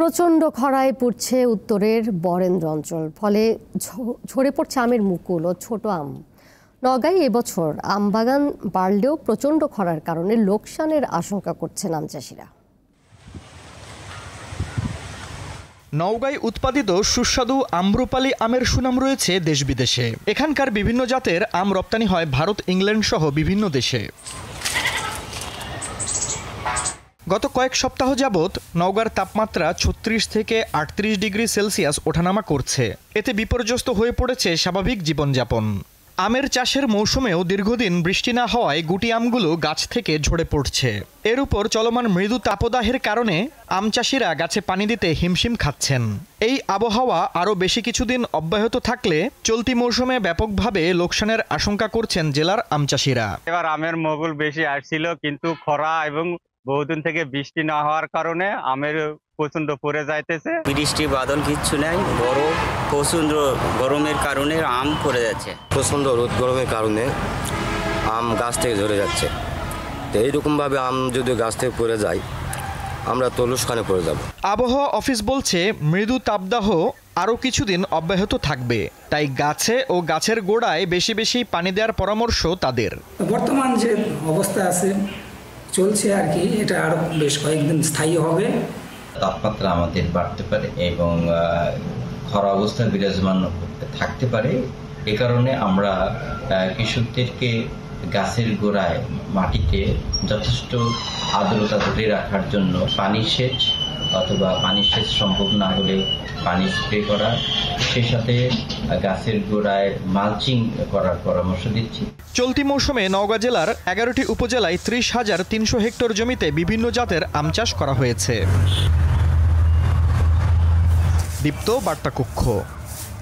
প্রচণ্ড খরায় পড়ছে উত্তরের বরেন্দ্র অঞ্চল, ফলে ঝরে পড়ছে আমের মুকুল ও ছোট আম। নওগাঁয় এবছর আম বাগান বাড়লেও প্রচণ্ড খরার কারণে লোকসানের আশঙ্কা করছেন আম চাষিরা। নওগাঁয় উৎপাদিত সুস্বাদু আম্রপালি আমের সুনাম রয়েছে দেশ বিদেশে। এখানকার বিভিন্ন জাতের আম রপ্তানি হয় ভারত, ইংল্যান্ড সহ বিভিন্ন দেশে। গত কয়েক সপ্তাহ যাবৎ নওগাঁর তাপমাত্রা ৩৬ থেকে ৩৮ ডিগ্রি সেলসিয়াস ওঠানামা করছে। এতে বিপর্যস্ত হয়ে পড়েছে স্বাভাবিক জীবনযাপন। আমের চাষের মৌসুমেও দীর্ঘদিন বৃষ্টি না হওয়ায় গুটি আমগুলো গাছ থেকে ঝরে পড়ছে। এর উপর চলমান মৃদু তাপদাহের কারণে আম চাষিরা গাছে পানি দিতে হিমশিম খাচ্ছেন। এই আবহাওয়া আরও বেশি কিছুদিন অব্যাহত থাকলে চলতি মৌসুমে ব্যাপকভাবে লোকসানের আশঙ্কা করছেন জেলার আম চাষিরা। এবার আমের মুকুল বেশি আসছিল, কিন্তু খরা এবং বহুদিন থেকে বৃষ্টি না হওয়ার কারণে আমের প্রচন্ড পড়ে যাইতেছে। বৃষ্টি বাদল কিচ্ছু নাই, প্রচন্ড গরমের কারণে আম পড়ে যাচ্ছে। প্রচন্ড রোদ গরমের কারণে আম গাছ থেকে ঝরে যাচ্ছে। তো এইরকমভাবে আম যদি গাছ থেকে পড়ে যায়, আমরা তো লোকসানে পড়ে যাব। আবহাওয়া অফিস বলছে মৃদু তাপদাহ আরও কিছুদিন অব্যাহত থাকবে, তাই গাছে ও গাছের গোড়ায় বেশি বেশি পানি দেওয়ার পরামর্শ তাদের। বর্তমান যে অবস্থা আছে চলছে আর কি, এটা আরো বেশ কয়েকদিন স্থায়ী হবে। তাপমাত্রা আমাদের বাড়তে পারে এবং খরা অবস্থা বিরাজমান থাকতে পারে। এ কারণে আমরা কৃষকদেরকে গাছের গোড়ায় মাটিতে যথেষ্ট আর্দ্রতা ধরে রাখার জন্য পানি সেচ অথবা পানি সেচ সম্ভব না হলে পানি স্প্রে করা, সেই সাথে গাছের গোড়ায় মালচিং করার পরামর্শ দিচ্ছি। চলতি মৌসুমে নওগাঁ জেলার ১১টি উপজেলায় ৩০,৩০০ হেক্টর জমিতে বিভিন্ন জাতের আম চাষ করা হয়েছে। দীপ্ত বার্তা কক্ষ।